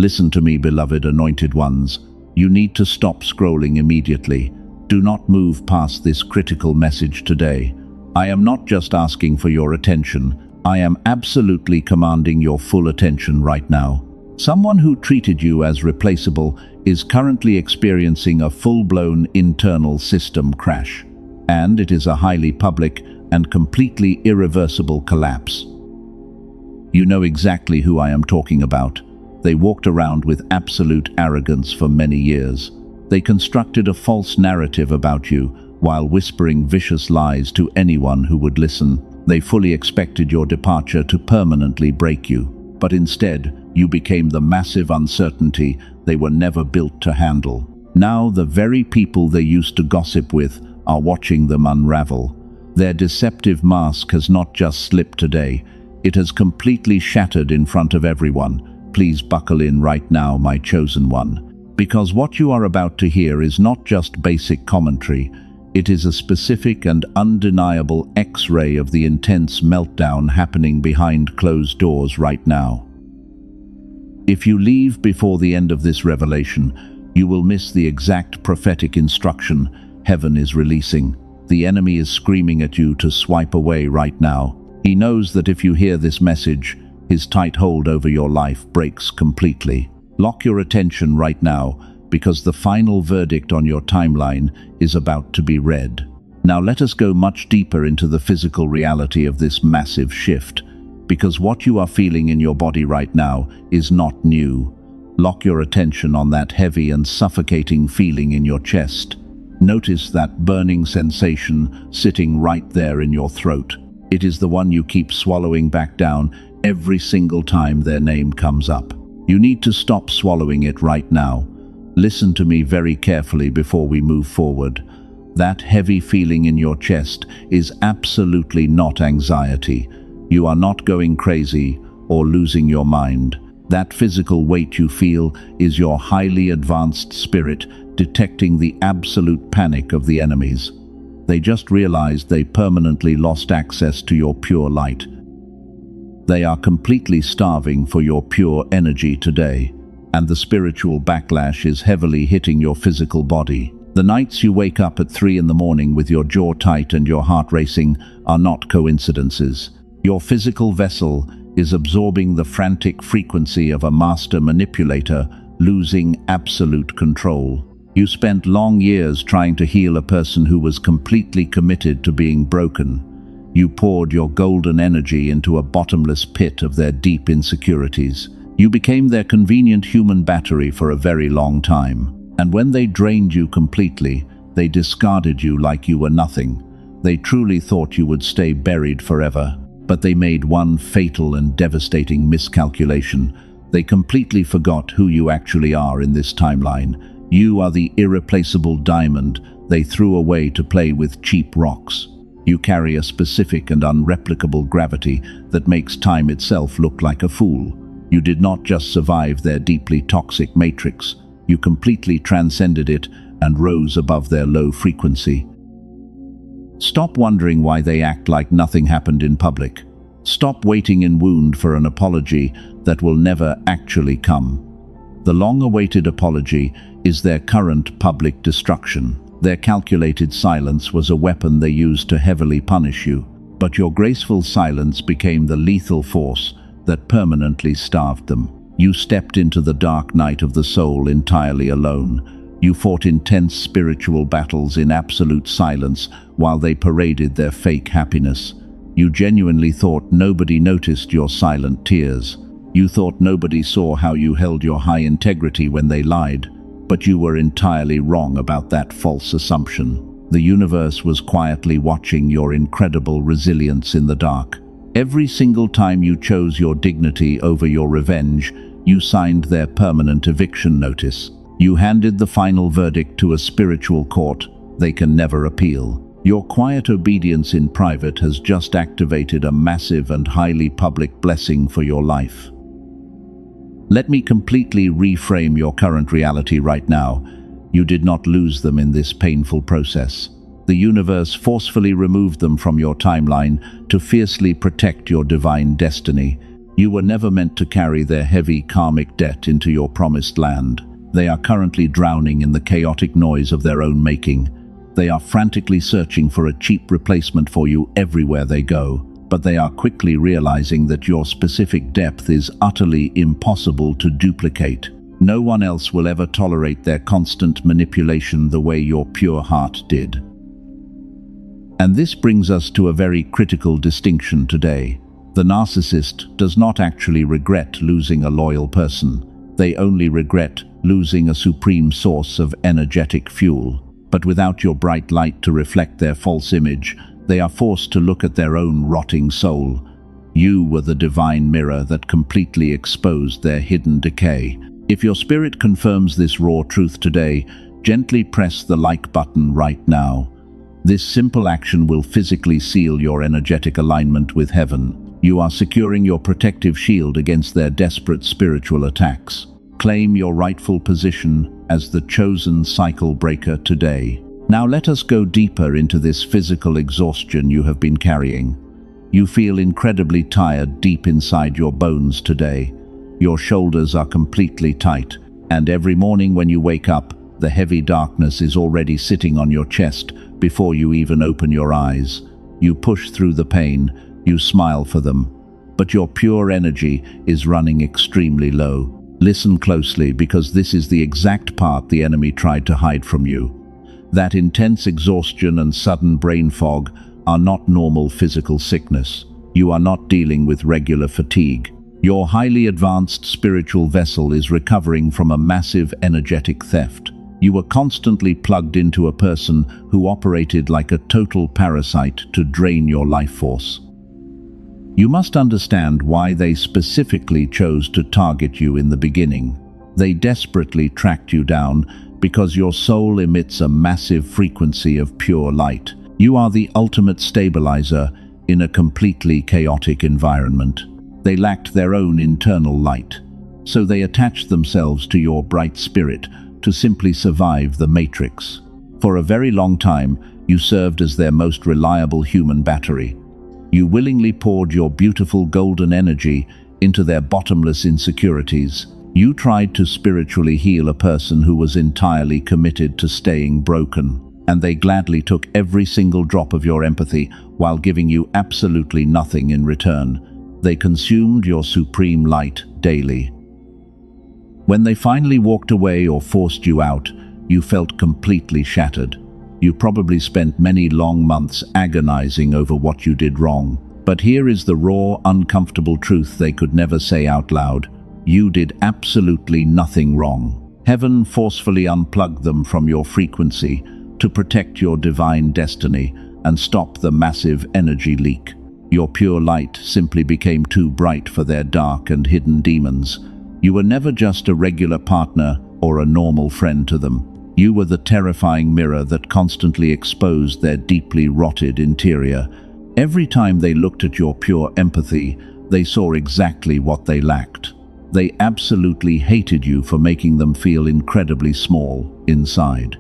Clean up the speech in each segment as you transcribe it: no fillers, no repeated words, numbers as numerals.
Listen to me, beloved anointed ones. You need to stop scrolling immediately. Do not move past this critical message today. I am not just asking for your attention. I am absolutely commanding your full attention right now. Someone who treated you as replaceable is currently experiencing a full-blown internal system crash, and it is a highly public and completely irreversible collapse. You know exactly who I am talking about. They walked around with absolute arrogance for many years. They constructed a false narrative about you while whispering vicious lies to anyone who would listen. They fully expected your departure to permanently break you, but instead, you became the massive uncertainty they were never built to handle. Now, the very people they used to gossip with are watching them unravel. Their deceptive mask has not just slipped today, it has completely shattered in front of everyone. Please buckle in right now, my chosen one, because what you are about to hear is not just basic commentary. It is a specific and undeniable X-ray of the intense meltdown happening behind closed doors right now. If you leave before the end of this revelation, you will miss the exact prophetic instruction heaven is releasing. The enemy is screaming at you to swipe away right now. He knows that if you hear this message, his tight hold over your life breaks completely. Lock your attention right now, because the final verdict on your timeline is about to be read. Now let us go much deeper into the physical reality of this massive shift, because what you are feeling in your body right now is not new. Lock your attention on that heavy and suffocating feeling in your chest. Notice that burning sensation sitting right there in your throat. It is the one you keep swallowing back down every single time their name comes up. You need to stop swallowing it right now. Listen to me very carefully before we move forward. That heavy feeling in your chest is absolutely not anxiety. You are not going crazy or losing your mind. That physical weight you feel is your highly advanced spirit detecting the absolute panic of the enemies. They just realized they permanently lost access to your pure light. They are completely starving for your pure energy today, and the spiritual backlash is heavily hitting your physical body. The nights you wake up at 3 in the morning with your jaw tight and your heart racing are not coincidences. Your physical vessel is absorbing the frantic frequency of a master manipulator, losing absolute control. You spent long years trying to heal a person who was completely committed to being broken. You poured your golden energy into a bottomless pit of their deep insecurities. You became their convenient human battery for a very long time. And when they drained you completely, they discarded you like you were nothing. They truly thought you would stay buried forever. But they made one fatal and devastating miscalculation. They completely forgot who you actually are in this timeline. You are the irreplaceable diamond they threw away to play with cheap rocks. You carry a specific and unreplicable gravity that makes time itself look like a fool. You did not just survive their deeply toxic matrix, you completely transcended it and rose above their low frequency. Stop wondering why they act like nothing happened in public. Stop waiting in wound for an apology that will never actually come. The long-awaited apology is their current public destruction. Their calculated silence was a weapon they used to heavily punish you, but your graceful silence became the lethal force that permanently starved them. You stepped into the dark night of the soul entirely alone. You fought intense spiritual battles in absolute silence while they paraded their fake happiness. You genuinely thought nobody noticed your silent tears. You thought nobody saw how you held your high integrity when they lied, but you were entirely wrong about that false assumption. The universe was quietly watching your incredible resilience in the dark. Every single time you chose your dignity over your revenge, you signed their permanent eviction notice. You handed the final verdict to a spiritual court they can never appeal. Your quiet obedience in private has just activated a massive and highly public blessing for your life. Let me completely reframe your current reality right now. You did not lose them in this painful process. The universe forcefully removed them from your timeline to fiercely protect your divine destiny. You were never meant to carry their heavy karmic debt into your promised land. They are currently drowning in the chaotic noise of their own making. They are frantically searching for a cheap replacement for you everywhere they go, but they are quickly realizing that your specific depth is utterly impossible to duplicate. No one else will ever tolerate their constant manipulation the way your pure heart did. And this brings us to a very critical distinction today. The narcissist does not actually regret losing a loyal person. They only regret losing a supreme source of energetic fuel. But without your bright light to reflect their false image, they are forced to look at their own rotting soul. You were the divine mirror that completely exposed their hidden decay. If your spirit confirms this raw truth today, gently press the like button right now. This simple action will physically seal your energetic alignment with heaven. You are securing your protective shield against their desperate spiritual attacks. Claim your rightful position as the chosen cycle breaker today. Now let us go deeper into this physical exhaustion you have been carrying. You feel incredibly tired deep inside your bones today. Your shoulders are completely tight, and every morning when you wake up, the heavy darkness is already sitting on your chest before you even open your eyes. You push through the pain, you smile for them, but your pure energy is running extremely low. Listen closely, because this is the exact part the enemy tried to hide from you. That intense exhaustion and sudden brain fog are not normal physical sickness. You are not dealing with regular fatigue. Your highly advanced spiritual vessel is recovering from a massive energetic theft. You were constantly plugged into a person who operated like a total parasite to drain your life force. You must understand why they specifically chose to target you in the beginning. They desperately tracked you down because your soul emits a massive frequency of pure light. You are the ultimate stabilizer in a completely chaotic environment. They lacked their own internal light, so they attached themselves to your bright spirit to simply survive the matrix. For a very long time, you served as their most reliable human battery. You willingly poured your beautiful golden energy into their bottomless insecurities. You tried to spiritually heal a person who was entirely committed to staying broken, and they gladly took every single drop of your empathy while giving you absolutely nothing in return. They consumed your supreme light daily. When they finally walked away or forced you out, you felt completely shattered. You probably spent many long months agonizing over what you did wrong. But here is the raw, uncomfortable truth they could never say out loud. You did absolutely nothing wrong. Heaven forcefully unplugged them from your frequency to protect your divine destiny and stop the massive energy leak. Your pure light simply became too bright for their dark and hidden demons. You were never just a regular partner or a normal friend to them. You were the terrifying mirror that constantly exposed their deeply rotted interior. Every time they looked at your pure empathy, they saw exactly what they lacked. They absolutely hated you for making them feel incredibly small inside.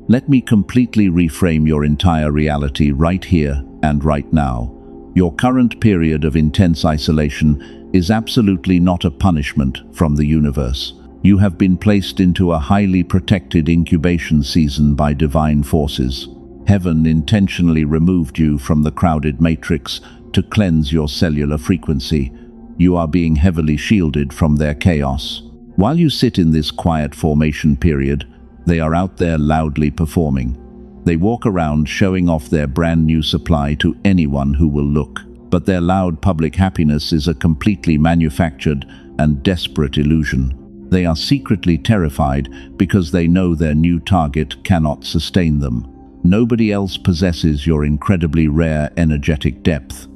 Let me completely reframe your entire reality right here and right now. Your current period of intense isolation is absolutely not a punishment from the universe. You have been placed into a highly protected incubation season by divine forces. Heaven intentionally removed you from the crowded matrix to cleanse your cellular frequency. You are being heavily shielded from their chaos. While you sit in this quiet formation period, they are out there loudly performing. They walk around showing off their brand new supply to anyone who will look. But their loud public happiness is a completely manufactured and desperate illusion. They are secretly terrified because they know their new target cannot sustain them. Nobody else possesses your incredibly rare energetic depth.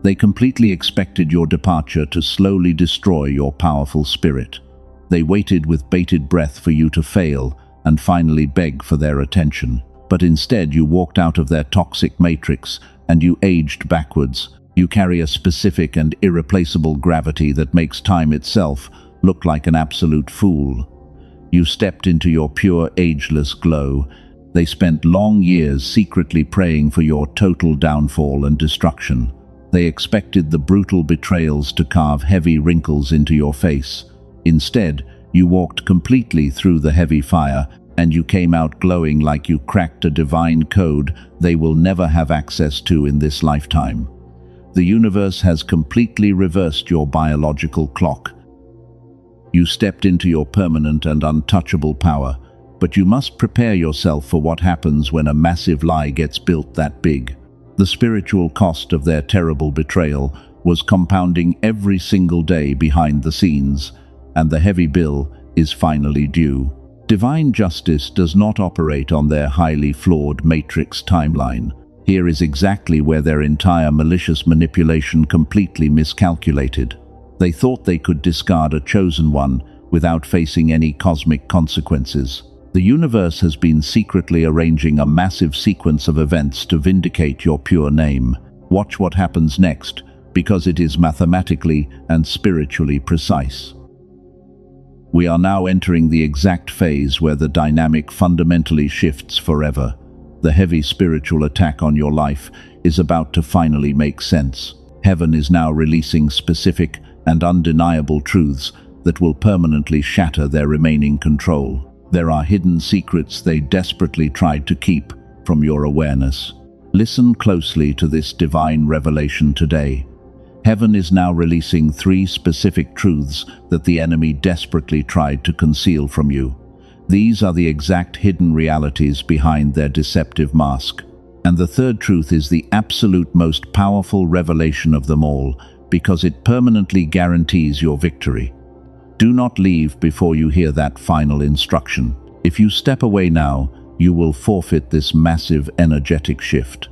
They completely expected your departure to slowly destroy your powerful spirit. They waited with bated breath for you to fail and finally beg for their attention. But instead you walked out of their toxic matrix and you aged backwards. You carry a specific and irreplaceable gravity that makes time itself look like an absolute fool. You stepped into your pure, ageless glow. They spent long years secretly praying for your total downfall and destruction. They expected the brutal betrayals to carve heavy wrinkles into your face. Instead, you walked completely through the heavy fire, and you came out glowing like you cracked a divine code they will never have access to in this lifetime. The universe has completely reversed your biological clock. You stepped into your permanent and untouchable power, but you must prepare yourself for what happens when a massive lie gets built that big. The spiritual cost of their terrible betrayal was compounding every single day behind the scenes, and the heavy bill is finally due. Divine justice does not operate on their highly flawed matrix timeline. Here is exactly where their entire malicious manipulation completely miscalculated. They thought they could discard a chosen one without facing any cosmic consequences. The universe has been secretly arranging a massive sequence of events to vindicate your pure name. Watch what happens next, because it is mathematically and spiritually precise. We are now entering the exact phase where the dynamic fundamentally shifts forever. The heavy spiritual attack on your life is about to finally make sense. Heaven is now releasing specific and undeniable truths that will permanently shatter their remaining control. There are hidden secrets they desperately tried to keep from your awareness. Listen closely to this divine revelation today. Heaven is now releasing 3 specific truths that the enemy desperately tried to conceal from you. These are the exact hidden realities behind their deceptive mask. And the third truth is the absolute most powerful revelation of them all, because it permanently guarantees your victory. Do not leave before you hear that final instruction. If you step away now, you will forfeit this massive energetic shift.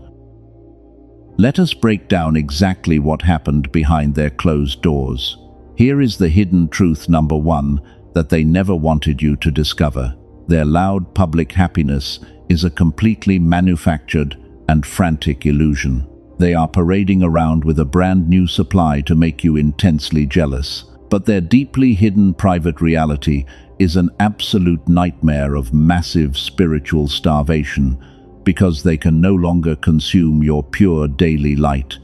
Let us break down exactly what happened behind their closed doors. Here is the hidden truth number 1 that they never wanted you to discover. Their loud public happiness is a completely manufactured and frantic illusion. They are parading around with a brand new supply to make you intensely jealous. But their deeply hidden private reality is an absolute nightmare of massive spiritual starvation, because they can no longer consume your pure daily light.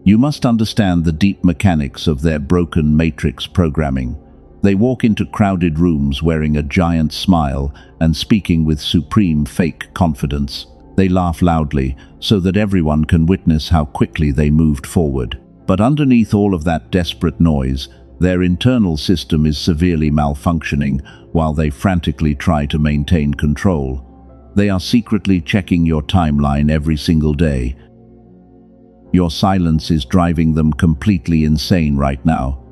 You must understand the deep mechanics of their broken matrix programming. They walk into crowded rooms wearing a giant smile and speaking with supreme fake confidence. They laugh loudly so that everyone can witness how quickly they moved forward. But underneath all of that desperate noise, their internal system is severely malfunctioning while they frantically try to maintain control. They are secretly checking your timeline every single day. Your silence is driving them completely insane right now.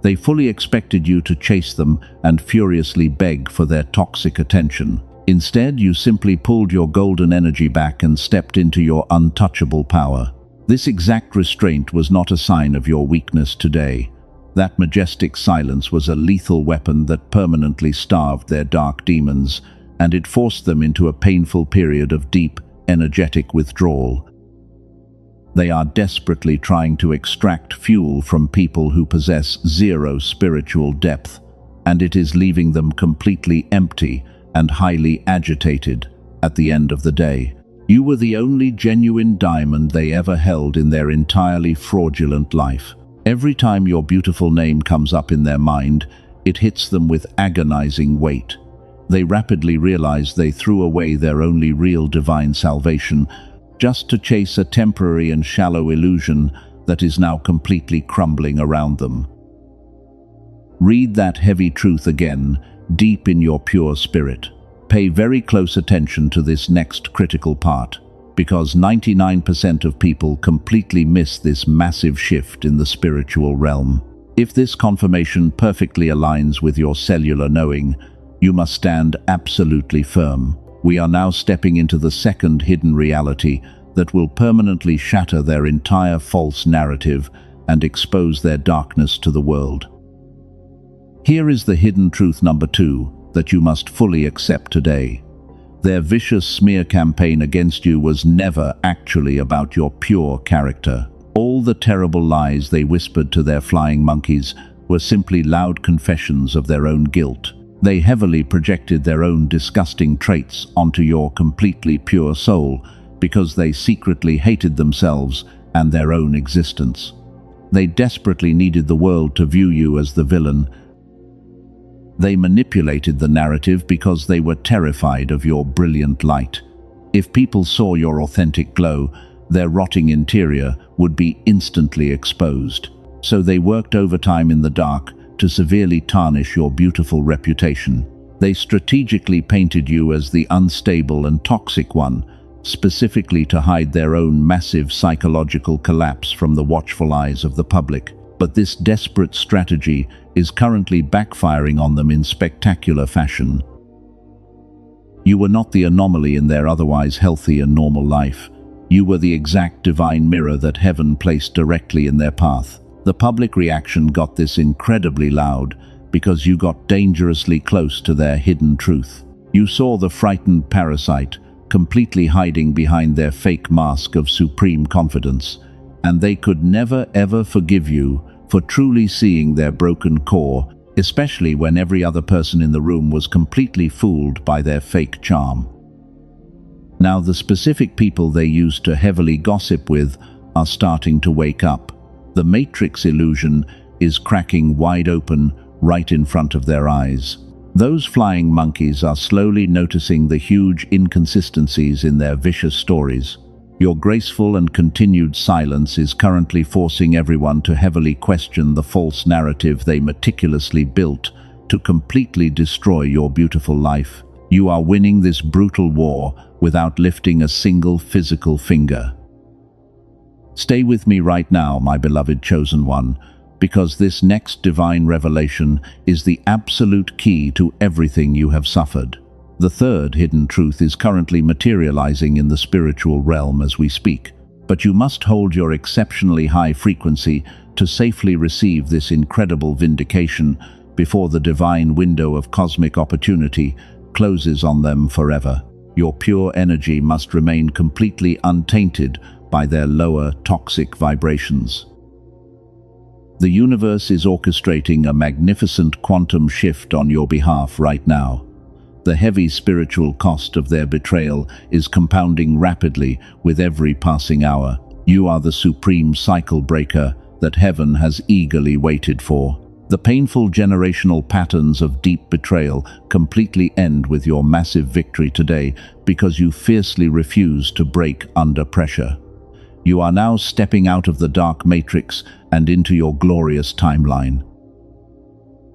They fully expected you to chase them and furiously beg for their toxic attention. Instead, you simply pulled your golden energy back and stepped into your untouchable power. This exact restraint was not a sign of your weakness today. That majestic silence was a lethal weapon that permanently starved their dark demons, and it forced them into a painful period of deep, energetic withdrawal. They are desperately trying to extract fuel from people who possess zero spiritual depth, and it is leaving them completely empty and highly agitated at the end of the day. You were the only genuine diamond they ever held in their entirely fraudulent life. Every time your beautiful name comes up in their mind, it hits them with agonizing weight. They rapidly realize they threw away their only real divine salvation just to chase a temporary and shallow illusion that is now completely crumbling around them. Read that heavy truth again, deep in your pure spirit. Pay very close attention to this next critical part, because 99% of people completely miss this massive shift in the spiritual realm. If this confirmation perfectly aligns with your cellular knowing, you must stand absolutely firm. We are now stepping into the second hidden reality that will permanently shatter their entire false narrative and expose their darkness to the world. Here is the hidden truth number 2 that you must fully accept today. Their vicious smear campaign against you was never actually about your pure character. All the terrible lies they whispered to their flying monkeys were simply loud confessions of their own guilt. They heavily projected their own disgusting traits onto your completely pure soul because they secretly hated themselves and their own existence. They desperately needed the world to view you as the villain. They manipulated the narrative because they were terrified of your brilliant light. If people saw your authentic glow, their rotting interior would be instantly exposed. So they worked overtime in the dark to severely tarnish your beautiful reputation. They strategically painted you as the unstable and toxic one, specifically to hide their own massive psychological collapse from the watchful eyes of the public. But this desperate strategy is currently backfiring on them in spectacular fashion. You were not the anomaly in their otherwise healthy and normal life. You were the exact divine mirror that heaven placed directly in their path. The public reaction got this incredibly loud because you got dangerously close to their hidden truth. You saw the frightened parasite completely hiding behind their fake mask of supreme confidence, and they could never ever forgive you for truly seeing their broken core, especially when every other person in the room was completely fooled by their fake charm. Now the specific people they used to heavily gossip with are starting to wake up. The Matrix illusion is cracking wide open right in front of their eyes. Those flying monkeys are slowly noticing the huge inconsistencies in their vicious stories. Your graceful and continued silence is currently forcing everyone to heavily question the false narrative they meticulously built to completely destroy your beautiful life. You are winning this brutal war without lifting a single physical finger. Stay with me right now, my beloved chosen one, because this next divine revelation is the absolute key to everything you have suffered. The third hidden truth is currently materializing in the spiritual realm as we speak, but you must hold your exceptionally high frequency to safely receive this incredible vindication before the divine window of cosmic opportunity closes on them forever. Your pure energy must remain completely untainted by their lower, toxic vibrations. The universe is orchestrating a magnificent quantum shift on your behalf right now. The heavy spiritual cost of their betrayal is compounding rapidly with every passing hour. You are the supreme cycle breaker that heaven has eagerly waited for. The painful generational patterns of deep betrayal completely end with your massive victory today because you fiercely refuse to break under pressure. You are now stepping out of the dark matrix and into your glorious timeline.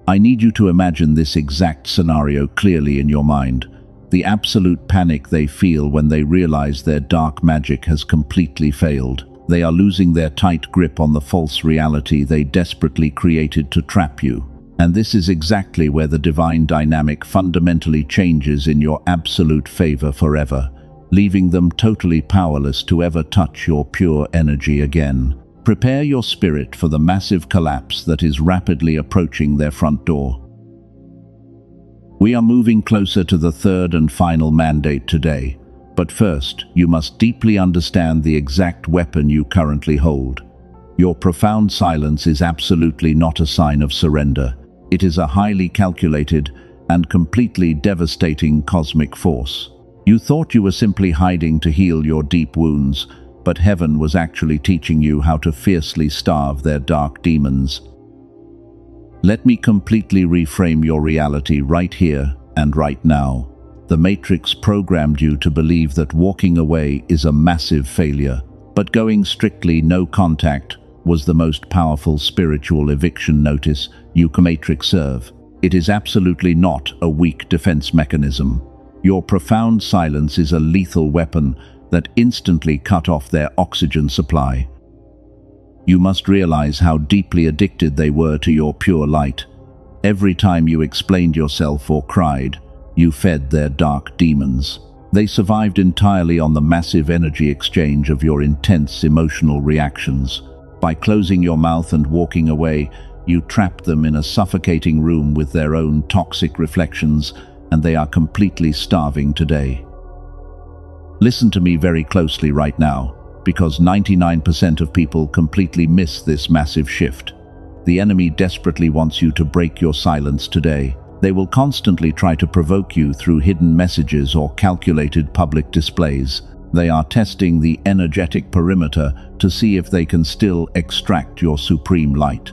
I need you to imagine this exact scenario clearly in your mind. The absolute panic they feel when they realize their dark magic has completely failed. They are losing their tight grip on the false reality they desperately created to trap you. And this is exactly where the divine dynamic fundamentally changes in your absolute favor forever, leaving them totally powerless to ever touch your pure energy again. Prepare your spirit for the massive collapse that is rapidly approaching their front door. We are moving closer to the third and final mandate today, but first, you must deeply understand the exact weapon you currently hold. Your profound silence is absolutely not a sign of surrender. It is a highly calculated and completely devastating cosmic force. You thought you were simply hiding to heal your deep wounds, but heaven was actually teaching you how to fiercely starve their dark demons. Let me completely reframe your reality right here and right now. The Matrix programmed you to believe that walking away is a massive failure, but going strictly no contact was the most powerful spiritual eviction notice you can Matrix serve. It is absolutely not a weak defense mechanism. Your profound silence is a lethal weapon that instantly cut off their oxygen supply. You must realize how deeply addicted they were to your pure light. Every time you explained yourself or cried, you fed their dark demons. They survived entirely on the massive energy exchange of your intense emotional reactions. By closing your mouth and walking away, you trapped them in a suffocating room with their own toxic reflections, and they are completely starving today. Listen to me very closely right now, because 99% of people completely miss this massive shift. The enemy desperately wants you to break your silence today. They will constantly try to provoke you through hidden messages or calculated public displays. They are testing the energetic perimeter to see if they can still extract your supreme light.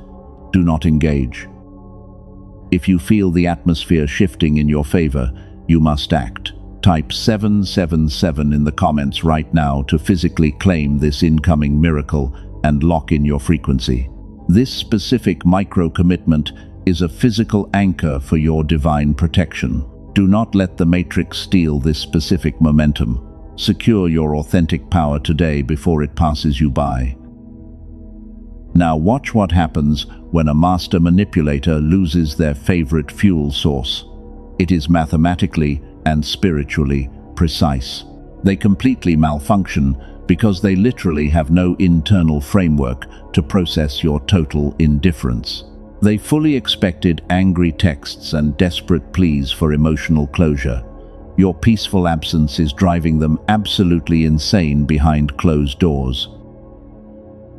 Do not engage. If you feel the atmosphere shifting in your favor, you must act. Type 777 in the comments right now to physically claim this incoming miracle and lock in your frequency. This specific micro-commitment is a physical anchor for your divine protection. Do not let the matrix steal this specific momentum. Secure your authentic power today before it passes you by. Now watch what happens when a master manipulator loses their favorite fuel source. It is mathematically and spiritually precise. They completely malfunction because they literally have no internal framework to process your total indifference. They fully expected angry texts and desperate pleas for emotional closure. Your peaceful absence is driving them absolutely insane behind closed doors.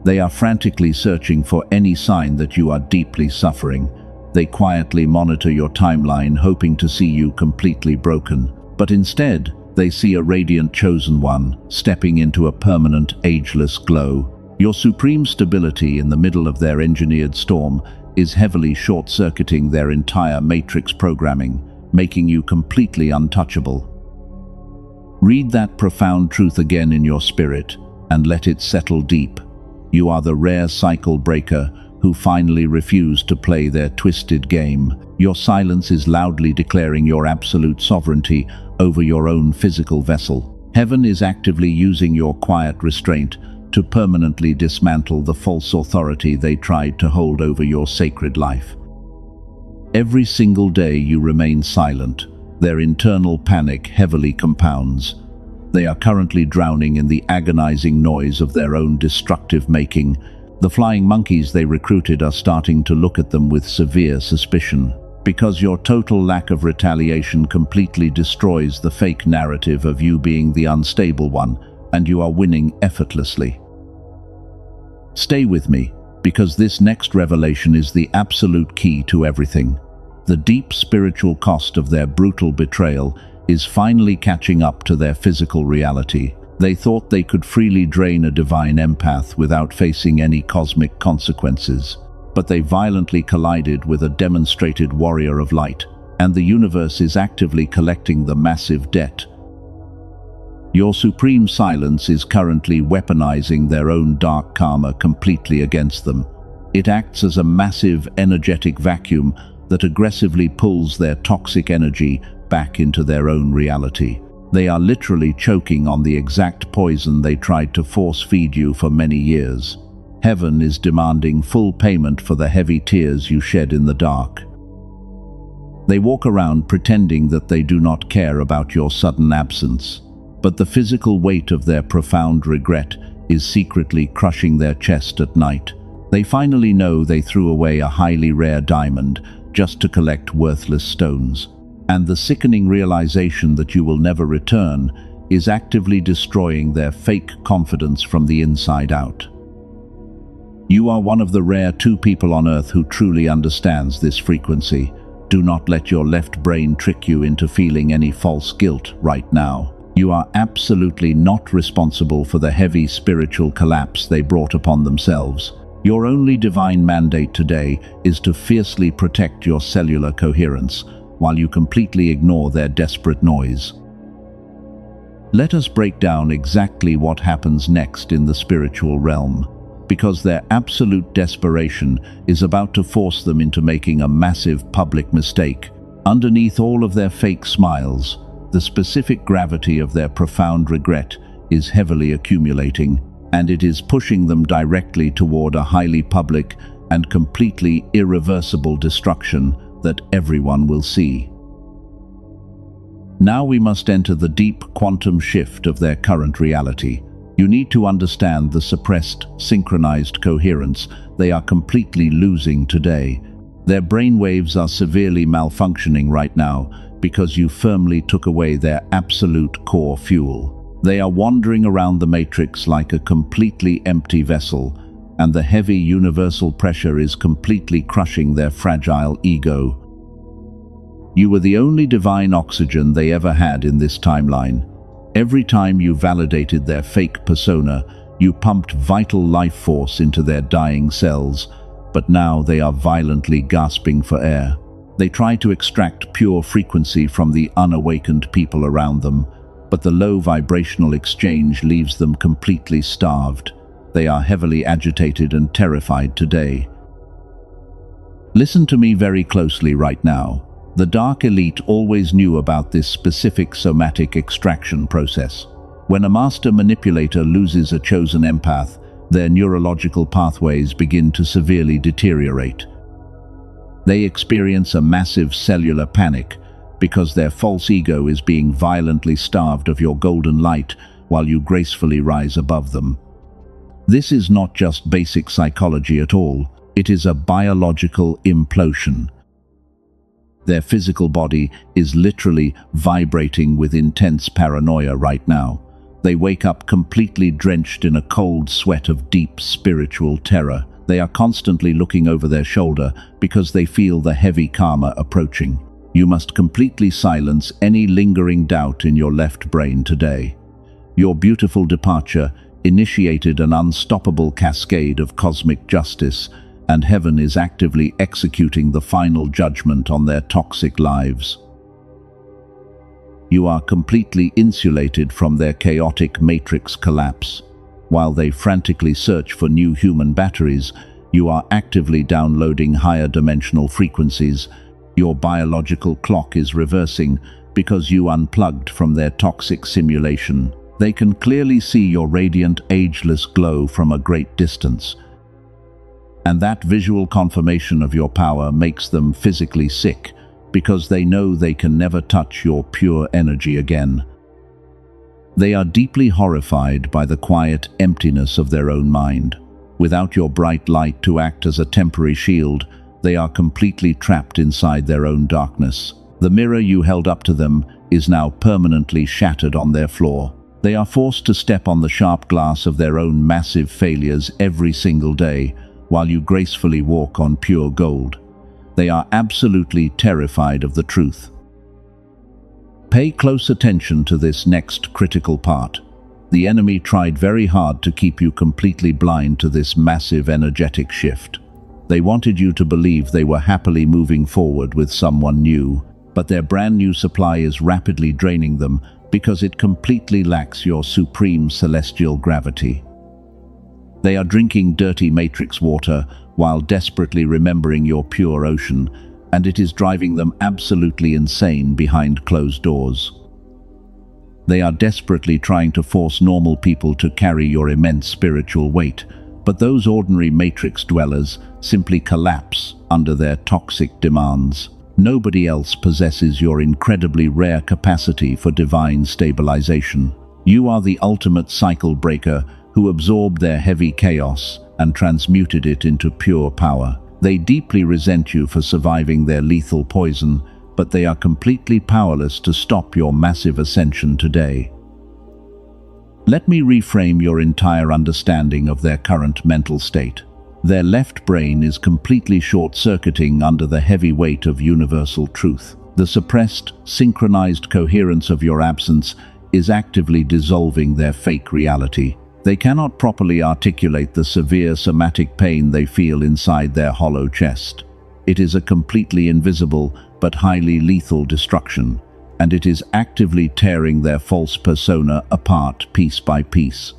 They are frantically searching for any sign that you are deeply suffering. They quietly monitor your timeline, hoping to see you completely broken. But instead, they see a radiant chosen one, stepping into a permanent, ageless glow. Your supreme stability in the middle of their engineered storm is heavily short-circuiting their entire matrix programming, making you completely untouchable. Read that profound truth again in your spirit and let it settle deep. You are the rare cycle breaker who finally refused to play their twisted game. Your silence is loudly declaring your absolute sovereignty over your own physical vessel. Heaven is actively using your quiet restraint to permanently dismantle the false authority they tried to hold over your sacred life. Every single day you remain silent, their internal panic heavily compounds. They are currently drowning in the agonizing noise of their own destructive making. The flying monkeys they recruited are starting to look at them with severe suspicion, because your total lack of retaliation completely destroys the fake narrative of you being the unstable one, and you are winning effortlessly. Stay with me, because this next revelation is the absolute key to everything. The deep spiritual cost of their brutal betrayal is finally catching up to their physical reality. They thought they could freely drain a divine empath without facing any cosmic consequences, but they violently collided with a demonstrated warrior of light, and the universe is actively collecting the massive debt. Your supreme silence is currently weaponizing their own dark karma completely against them. It acts as a massive energetic vacuum that aggressively pulls their toxic energy back into their own reality. They are literally choking on the exact poison they tried to force-feed you for many years. Heaven is demanding full payment for the heavy tears you shed in the dark. They walk around pretending that they do not care about your sudden absence, but the physical weight of their profound regret is secretly crushing their chest at night. They finally know they threw away a highly rare diamond just to collect worthless stones, and the sickening realization that you will never return is actively destroying their fake confidence from the inside out. You are one of the rare 2 people on Earth who truly understands this frequency. Do not let your left brain trick you into feeling any false guilt right now. You are absolutely not responsible for the heavy spiritual collapse they brought upon themselves. Your only divine mandate today is to fiercely protect your cellular coherence, while you completely ignore their desperate noise. Let us break down exactly what happens next in the spiritual realm, because their absolute desperation is about to force them into making a massive public mistake. Underneath all of their fake smiles, the specific gravity of their profound regret is heavily accumulating, and it is pushing them directly toward a highly public and completely irreversible destruction that everyone will see. Now we must enter the deep quantum shift of their current reality. You need to understand the suppressed, synchronized coherence they are completely losing today. Their brainwaves are severely malfunctioning right now because you firmly took away their absolute core fuel. They are wandering around the matrix like a completely empty vessel, and the heavy universal pressure is completely crushing their fragile ego. You were the only divine oxygen they ever had in this timeline. Every time you validated their fake persona, you pumped vital life force into their dying cells, but now they are violently gasping for air. They try to extract pure frequency from the unawakened people around them, but the low vibrational exchange leaves them completely starved. They are heavily agitated and terrified today. Listen to me very closely right now. The Dark Elite always knew about this specific somatic extraction process. When a master manipulator loses a chosen empath, their neurological pathways begin to severely deteriorate. They experience a massive cellular panic because their false ego is being violently starved of your golden light while you gracefully rise above them. This is not just basic psychology at all, it is a biological implosion. Their physical body is literally vibrating with intense paranoia right now. They wake up completely drenched in a cold sweat of deep spiritual terror. They are constantly looking over their shoulder because they feel the heavy karma approaching. You must completely silence any lingering doubt in your left brain today. Your beautiful departure initiated an unstoppable cascade of cosmic justice, and heaven is actively executing the final judgment on their toxic lives. You are completely insulated from their chaotic matrix collapse. While they frantically search for new human batteries, you are actively downloading higher dimensional frequencies. Your biological clock is reversing because you unplugged from their toxic simulation. They can clearly see your radiant, ageless glow from a great distance. And that visual confirmation of your power makes them physically sick, because they know they can never touch your pure energy again. They are deeply horrified by the quiet emptiness of their own mind. Without your bright light to act as a temporary shield, they are completely trapped inside their own darkness. The mirror you held up to them is now permanently shattered on their floor. They are forced to step on the sharp glass of their own massive failures every single day, while you gracefully walk on pure gold. They are absolutely terrified of the truth. Pay close attention to this next critical part. The enemy tried very hard to keep you completely blind to this massive energetic shift. They wanted you to believe they were happily moving forward with someone new, but their brand new supply is rapidly draining them because it completely lacks your supreme celestial gravity. They are drinking dirty matrix water while desperately remembering your pure ocean, and it is driving them absolutely insane behind closed doors. They are desperately trying to force normal people to carry your immense spiritual weight, but those ordinary matrix dwellers simply collapse under their toxic demands. Nobody else possesses your incredibly rare capacity for divine stabilization. You are the ultimate cycle breaker who absorbed their heavy chaos and transmuted it into pure power. They deeply resent you for surviving their lethal poison, but they are completely powerless to stop your massive ascension today. Let me reframe your entire understanding of their current mental state. Their left brain is completely short-circuiting under the heavy weight of universal truth. The suppressed, synchronized coherence of your absence is actively dissolving their fake reality. They cannot properly articulate the severe somatic pain they feel inside their hollow chest. It is a completely invisible but highly lethal destruction, and it is actively tearing their false persona apart piece by piece.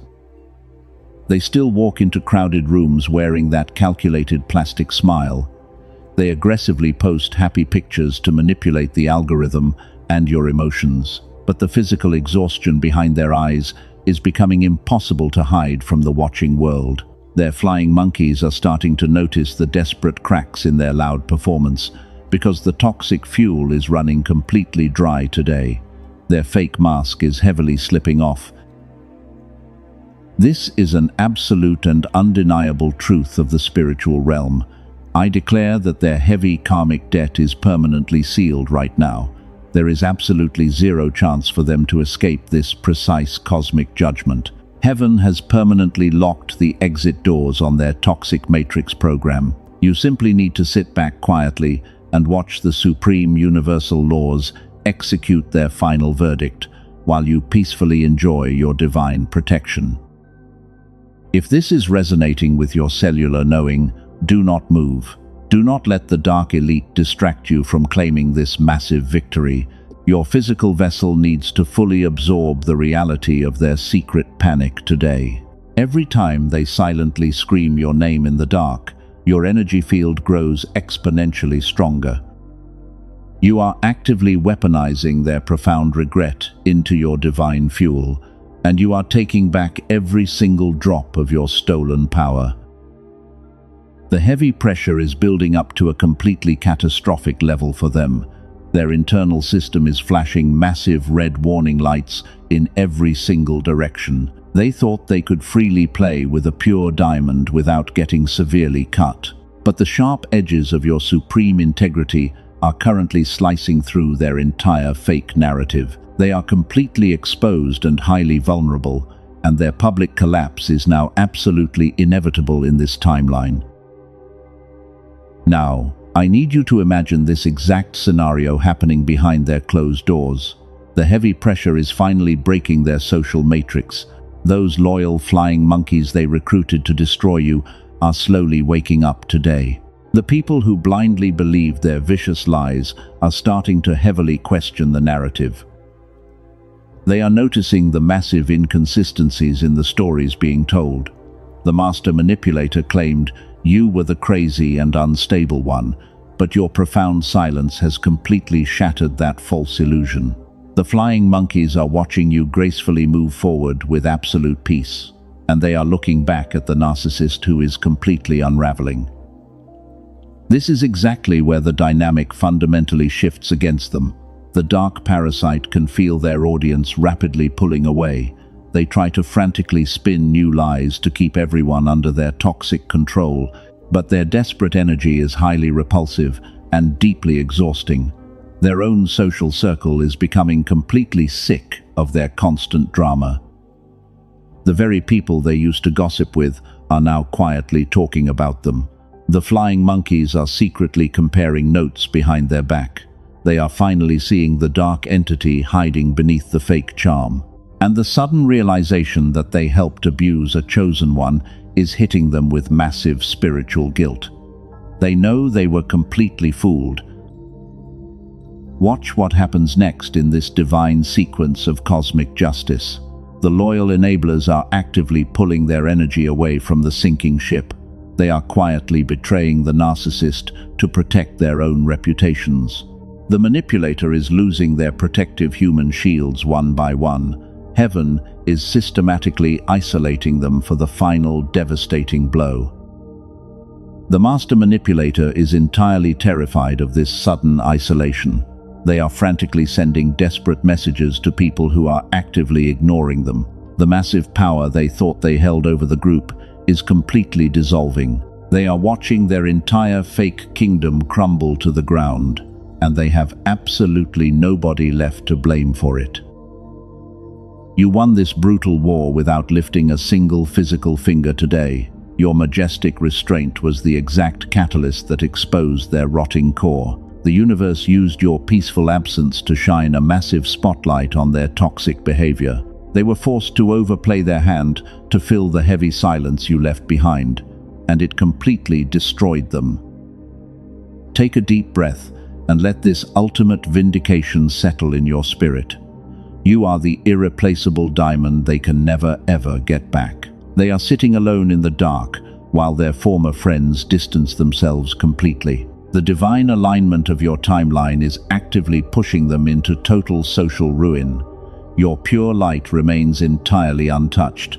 They still walk into crowded rooms wearing that calculated plastic smile. They aggressively post happy pictures to manipulate the algorithm and your emotions, but the physical exhaustion behind their eyes is becoming impossible to hide from the watching world. Their flying monkeys are starting to notice the desperate cracks in their loud performance because the toxic fuel is running completely dry today. Their fake mask is heavily slipping off. This is an absolute and undeniable truth of the spiritual realm. I declare that their heavy karmic debt is permanently sealed right now. There is absolutely zero chance for them to escape this precise cosmic judgment. Heaven has permanently locked the exit doors on their toxic matrix program. You simply need to sit back quietly and watch the supreme universal laws execute their final verdict. while you peacefully enjoy your divine protection. If this is resonating with your cellular knowing, do not move. Do not let the dark elite distract you from claiming this massive victory. Your physical vessel needs to fully absorb the reality of their secret panic today. Every time they silently scream your name in the dark, your energy field grows exponentially stronger. You are actively weaponizing their profound regret into your divine fuel, and you are taking back every single drop of your stolen power. The heavy pressure is building up to a completely catastrophic level for them. Their internal system is flashing massive red warning lights in every single direction. They thought they could freely play with a pure diamond without getting severely cut. But the sharp edges of your supreme integrity are currently slicing through their entire fake narrative. They are completely exposed and highly vulnerable, and their public collapse is now absolutely inevitable in this timeline. Now, I need you to imagine this exact scenario happening behind their closed doors. The heavy pressure is finally breaking their social matrix. Those loyal flying monkeys they recruited to destroy you are slowly waking up today. The people who blindly believed their vicious lies are starting to heavily question the narrative. They are noticing the massive inconsistencies in the stories being told. The master manipulator claimed you were the crazy and unstable one, but your profound silence has completely shattered that false illusion. The flying monkeys are watching you gracefully move forward with absolute peace, and they are looking back at the narcissist who is completely unraveling. This is exactly where the dynamic fundamentally shifts against them. The dark parasite can feel their audience rapidly pulling away. They try to frantically spin new lies to keep everyone under their toxic control, but their desperate energy is highly repulsive and deeply exhausting. Their own social circle is becoming completely sick of their constant drama. The very people they used to gossip with are now quietly talking about them. The flying monkeys are secretly comparing notes behind their back. They are finally seeing the dark entity hiding beneath the fake charm. And the sudden realization that they helped abuse a chosen one is hitting them with massive spiritual guilt. They know they were completely fooled. Watch what happens next in this divine sequence of cosmic justice. The loyal enablers are actively pulling their energy away from the sinking ship. They are quietly betraying the narcissist to protect their own reputations. The manipulator is losing their protective human shields one by one. Heaven is systematically isolating them for the final devastating blow. The master manipulator is entirely terrified of this sudden isolation. They are frantically sending desperate messages to people who are actively ignoring them. The massive power they thought they held over the group is completely dissolving. They are watching their entire fake kingdom crumble to the ground, and they have absolutely nobody left to blame for it. You won this brutal war without lifting a single physical finger today. Your majestic restraint was the exact catalyst that exposed their rotting core. The universe used your peaceful absence to shine a massive spotlight on their toxic behavior. They were forced to overplay their hand to fill the heavy silence you left behind, and it completely destroyed them. Take a deep breath and let this ultimate vindication settle in your spirit. You are the irreplaceable diamond they can never ever get back. They are sitting alone in the dark while their former friends distance themselves completely. The divine alignment of your timeline is actively pushing them into total social ruin. Your pure light remains entirely untouched.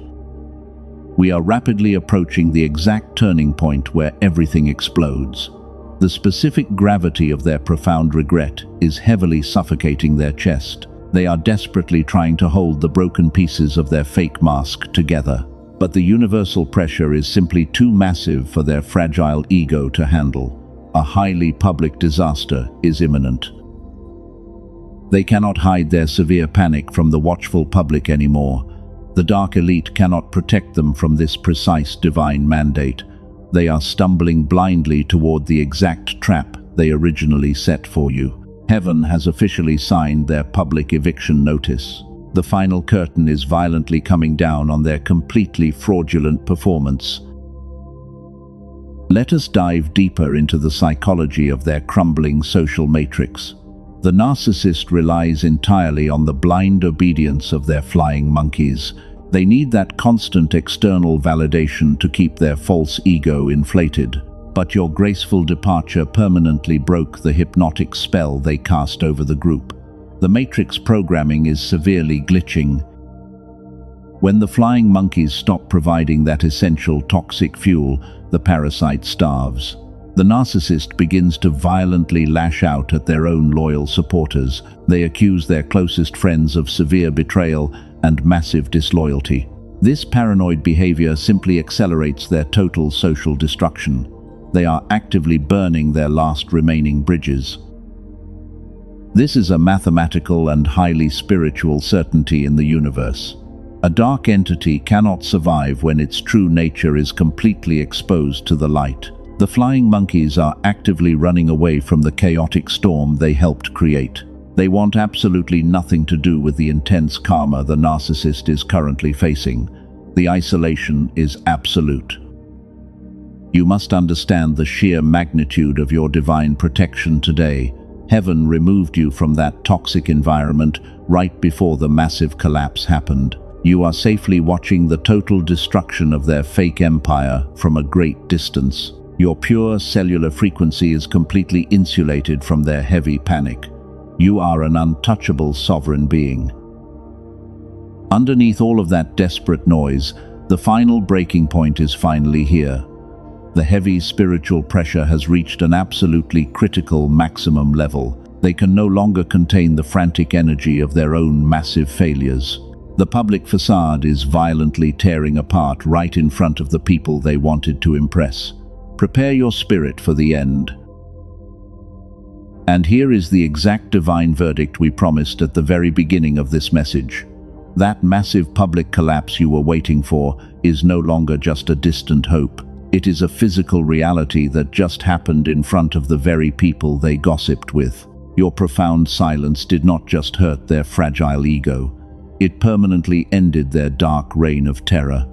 We are rapidly approaching the exact turning point where everything explodes. The specific gravity of their profound regret is heavily suffocating their chest. They are desperately trying to hold the broken pieces of their fake mask together. But the universal pressure is simply too massive for their fragile ego to handle. A highly public disaster is imminent. They cannot hide their severe panic from the watchful public anymore. The dark elite cannot protect them from this precise divine mandate. They are stumbling blindly toward the exact trap they originally set for you. Heaven has officially signed their public eviction notice. The final curtain is violently coming down on their completely fraudulent performance. Let us dive deeper into the psychology of their crumbling social matrix. The narcissist relies entirely on the blind obedience of their flying monkeys. They need that constant external validation to keep their false ego inflated. But your graceful departure permanently broke the hypnotic spell they cast over the group. The matrix programming is severely glitching. When the flying monkeys stop providing that essential toxic fuel, the parasite starves. The narcissist begins to violently lash out at their own loyal supporters. They accuse their closest friends of severe betrayal and massive disloyalty. This paranoid behavior simply accelerates their total social destruction. They are actively burning their last remaining bridges. This is a mathematical and highly spiritual certainty in the universe. A dark entity cannot survive when its true nature is completely exposed to the light. The flying monkeys are actively running away from the chaotic storm they helped create. They want absolutely nothing to do with the intense karma the narcissist is currently facing. The isolation is absolute. You must understand the sheer magnitude of your divine protection today. Heaven removed you from that toxic environment right before the massive collapse happened. You are safely watching the total destruction of their fake empire from a great distance. Your pure cellular frequency is completely insulated from their heavy panic. You are an untouchable sovereign being. Underneath all of that desperate noise, the final breaking point is finally here. The heavy spiritual pressure has reached an absolutely critical maximum level. They can no longer contain the frantic energy of their own massive failures. The public facade is violently tearing apart right in front of the people they wanted to impress. Prepare your spirit for the end. And here is the exact divine verdict we promised at the very beginning of this message. That massive public collapse you were waiting for is no longer just a distant hope. It is a physical reality that just happened in front of the very people they gossiped with. Your profound silence did not just hurt their fragile ego. It permanently ended their dark reign of terror.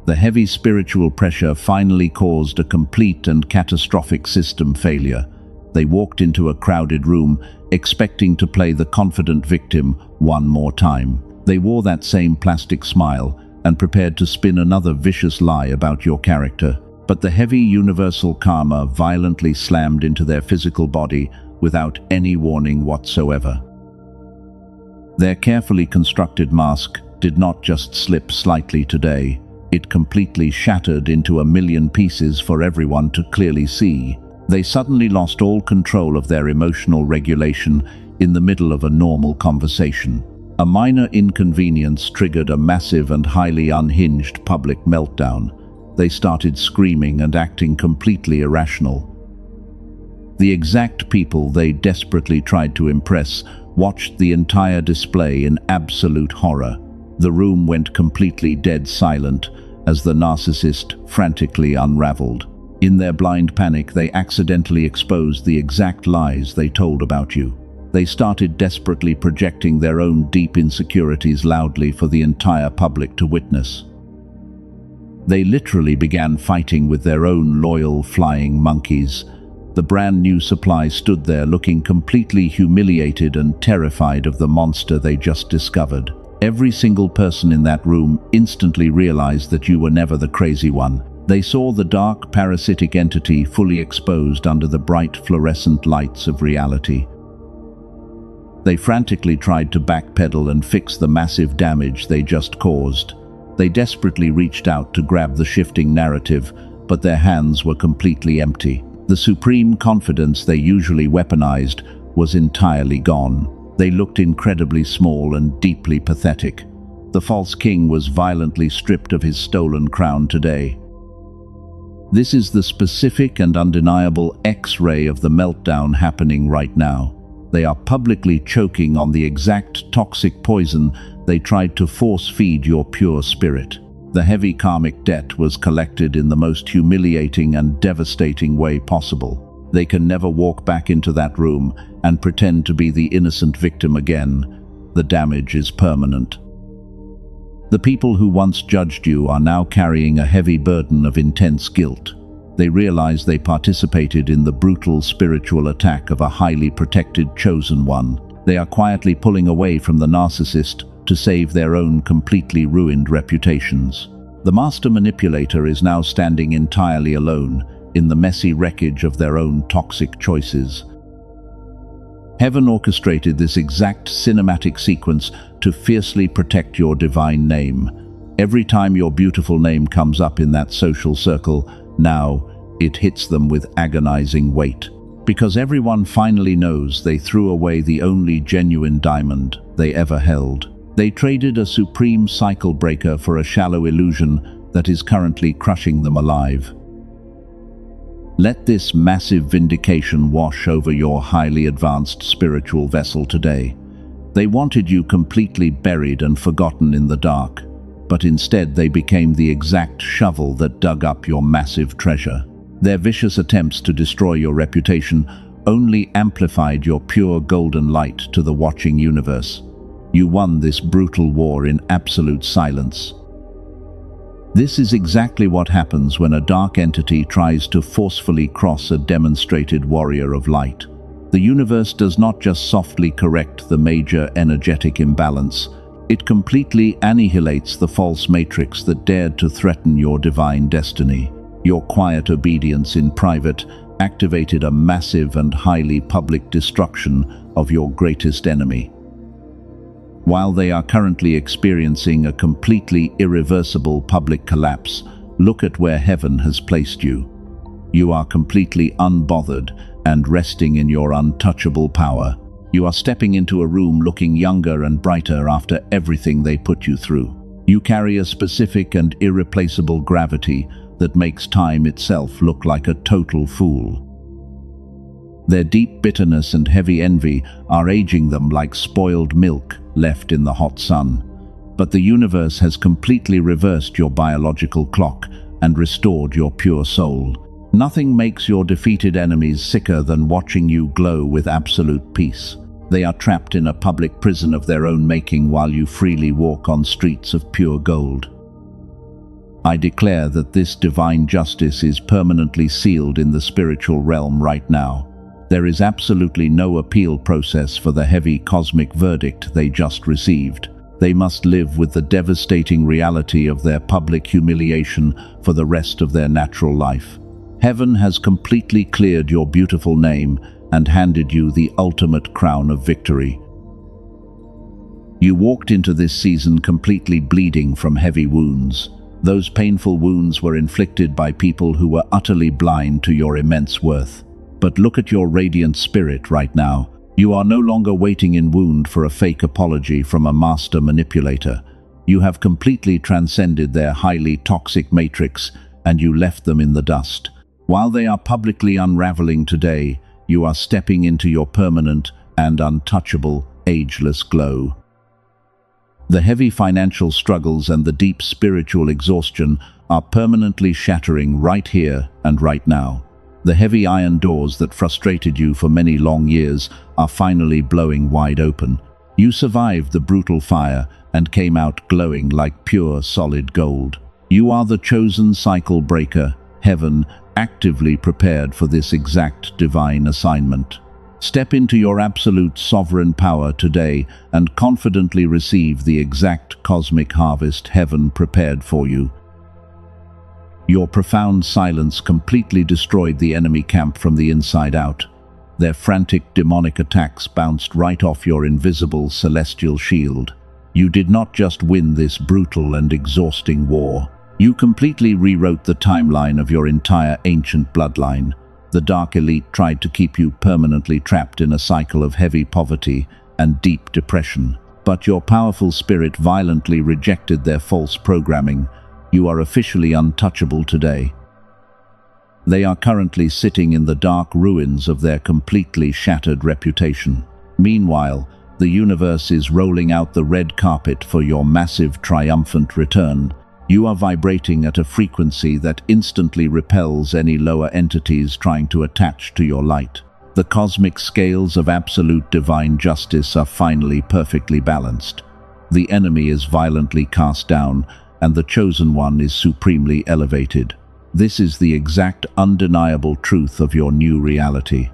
The heavy spiritual pressure finally caused a complete and catastrophic system failure. They walked into a crowded room, expecting to play the confident victim one more time. They wore that same plastic smile and prepared to spin another vicious lie about your character. But the heavy universal karma violently slammed into their physical body without any warning whatsoever. Their carefully constructed mask did not just slip slightly today. It completely shattered into a million pieces for everyone to clearly see. They suddenly lost all control of their emotional regulation in the middle of a normal conversation. A minor inconvenience triggered a massive and highly unhinged public meltdown. They started screaming and acting completely irrational. The exact people they desperately tried to impress watched the entire display in absolute horror. The room went completely dead silent as the narcissist frantically unraveled. In their blind panic, they accidentally exposed the exact lies they told about you. They started desperately projecting their own deep insecurities loudly for the entire public to witness. They literally began fighting with their own loyal flying monkeys. The brand new supply stood there looking completely humiliated and terrified of the monster they just discovered. Every single person in that room instantly realized that you were never the crazy one. They saw the dark parasitic entity fully exposed under the bright fluorescent lights of reality. They frantically tried to backpedal and fix the massive damage they just caused. They desperately reached out to grab the shifting narrative, but their hands were completely empty. The supreme confidence they usually weaponized was entirely gone. They looked incredibly small and deeply pathetic. The false king was violently stripped of his stolen crown today. This is the specific and undeniable X-ray of the meltdown happening right now. They are publicly choking on the exact toxic poison they tried to force-feed your pure spirit. The heavy karmic debt was collected in the most humiliating and devastating way possible. They can never walk back into that room and pretend to be the innocent victim again. the damage is permanent. The people who once judged you are now carrying a heavy burden of intense guilt. They realize they participated in the brutal spiritual attack of a highly protected chosen one. They are quietly pulling away from the narcissist to save their own completely ruined reputations. The master manipulator is now standing entirely alone in the messy wreckage of their own toxic choices. Heaven orchestrated this exact cinematic sequence to fiercely protect your divine name. Every time your beautiful name comes up in that social circle, now it hits them with agonizing weight. Because everyone finally knows they threw away the only genuine diamond they ever held. They traded a supreme cycle breaker for a shallow illusion that is currently crushing them alive. Let this massive vindication wash over your highly advanced spiritual vessel today. They wanted you completely buried and forgotten in the dark, but instead they became the exact shovel that dug up your massive treasure. Their vicious attempts to destroy your reputation only amplified your pure golden light to the watching universe. You won this brutal war in absolute silence. This is exactly what happens when a dark entity tries to forcefully cross a demonstrated warrior of light. The universe does not just softly correct the major energetic imbalance, it completely annihilates the false matrix that dared to threaten your divine destiny. Your quiet obedience in private activated a massive and highly public destruction of your greatest enemy. While they are currently experiencing a completely irreversible public collapse, look at where heaven has placed you. You are completely unbothered and resting in your untouchable power. You are stepping into a room looking younger and brighter after everything they put you through. You carry a specific and irreplaceable gravity that makes time itself look like a total fool. Their deep bitterness and heavy envy are aging them like spoiled milk left in the hot sun. But the universe has completely reversed your biological clock and restored your pure soul. Nothing makes your defeated enemies sicker than watching you glow with absolute peace. They are trapped in a public prison of their own making while you freely walk on streets of pure gold. I declare that this divine justice is permanently sealed in the spiritual realm right now. There is absolutely no appeal process for the heavy cosmic verdict they just received. They must live with the devastating reality of their public humiliation for the rest of their natural life. Heaven has completely cleared your beautiful name and handed you the ultimate crown of victory. You walked into this season completely bleeding from heavy wounds. Those painful wounds were inflicted by people who were utterly blind to your immense worth. But look at your radiant spirit right now. You are no longer waiting in wound for a fake apology from a master manipulator. You have completely transcended their highly toxic matrix and you left them in the dust. While they are publicly unraveling today, you are stepping into your permanent and untouchable, ageless glow. The heavy financial struggles and the deep spiritual exhaustion are permanently shattering right here and right now. The heavy iron doors that frustrated you for many long years are finally blowing wide open. You survived the brutal fire and came out glowing like pure solid gold. You are the chosen cycle breaker, heaven actively prepared for this exact divine assignment. Step into your absolute sovereign power today and confidently receive the exact cosmic harvest heaven prepared for you. Your profound silence completely destroyed the enemy camp from the inside out. Their frantic demonic attacks bounced right off your invisible celestial shield. You did not just win this brutal and exhausting war. You completely rewrote the timeline of your entire ancient bloodline. The Dark Elite tried to keep you permanently trapped in a cycle of heavy poverty and deep depression. But your powerful spirit violently rejected their false programming. You are officially untouchable today. They are currently sitting in the dark ruins of their completely shattered reputation. Meanwhile, the universe is rolling out the red carpet for your massive triumphant return. You are vibrating at a frequency that instantly repels any lower entities trying to attach to your light. The cosmic scales of absolute divine justice are finally perfectly balanced. The enemy is violently cast down, and the chosen one is supremely elevated. This is the exact, undeniable truth of your new reality.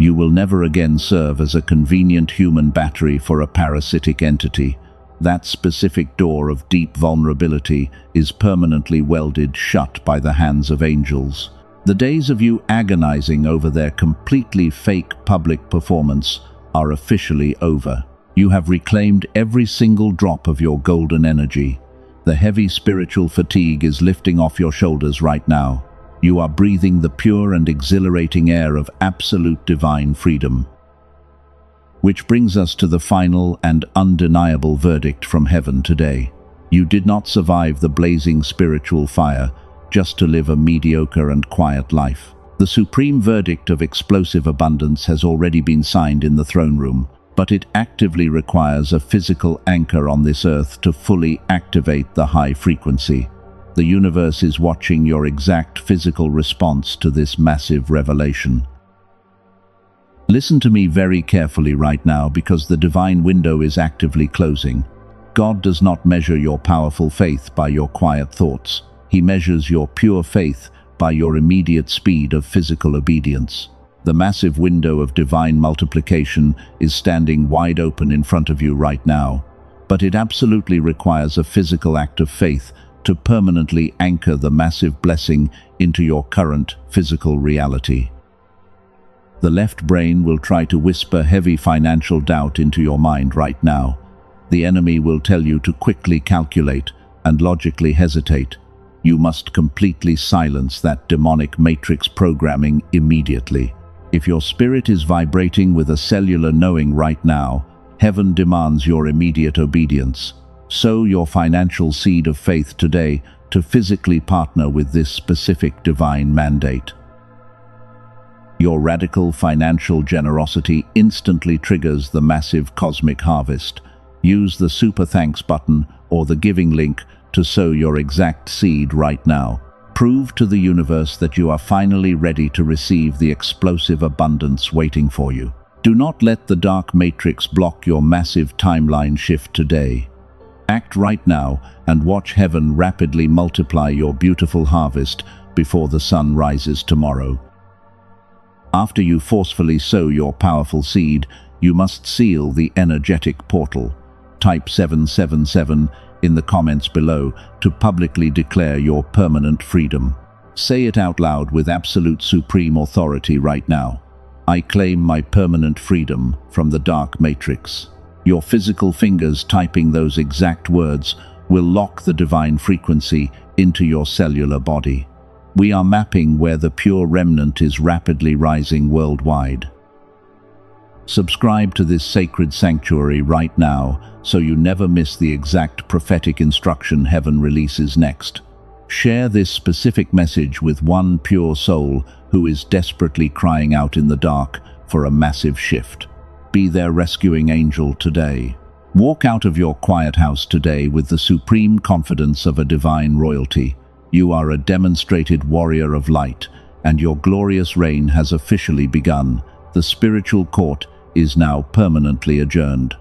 You will never again serve as a convenient human battery for a parasitic entity. That specific door of deep vulnerability is permanently welded shut by the hands of angels. The days of you agonizing over their completely fake public performance are officially over. You have reclaimed every single drop of your golden energy. The heavy spiritual fatigue is lifting off your shoulders right now. You are breathing the pure and exhilarating air of absolute divine freedom. Which brings us to the final and undeniable verdict from heaven today. You did not survive the blazing spiritual fire just to live a mediocre and quiet life. The supreme verdict of explosive abundance has already been signed in the throne room, but it actively requires a physical anchor on this earth to fully activate the high frequency. The universe is watching your exact physical response to this massive revelation. Listen to me very carefully right now, because the divine window is actively closing. God does not measure your powerful faith by your quiet thoughts. He measures your pure faith by your immediate speed of physical obedience. The massive window of divine multiplication is standing wide open in front of you right now, but it absolutely requires a physical act of faith to permanently anchor the massive blessing into your current physical reality. The left brain will try to whisper heavy financial doubt into your mind right now. The enemy will tell you to quickly calculate and logically hesitate. You must completely silence that demonic matrix programming immediately. If your spirit is vibrating with a cellular knowing right now, heaven demands your immediate obedience. Sow your financial seed of faith today to physically partner with this specific divine mandate. Your radical financial generosity instantly triggers the massive cosmic harvest. Use the super thanks button or the giving link to sow your exact seed right now. Prove to the universe that you are finally ready to receive the explosive abundance waiting for you. Do not let the dark matrix block your massive timeline shift today. Act right now and watch heaven rapidly multiply your beautiful harvest before the sun rises tomorrow. After you forcefully sow your powerful seed, you must seal the energetic portal. Type 777 in the comments below to publicly declare your permanent freedom. Say it out loud with absolute supreme authority right now. I claim my permanent freedom from the dark matrix. Your physical fingers typing those exact words will lock the divine frequency into your cellular body. We are mapping where the pure remnant is rapidly rising worldwide. Subscribe to this sacred sanctuary right now so you never miss the exact prophetic instruction heaven releases next. Share this specific message with one pure soul who is desperately crying out in the dark for a massive shift. Be their rescuing angel today. Walk out of your quiet house today with the supreme confidence of a divine royalty. You are a demonstrated warrior of light, and your glorious reign has officially begun. The spiritual court is now permanently adjourned.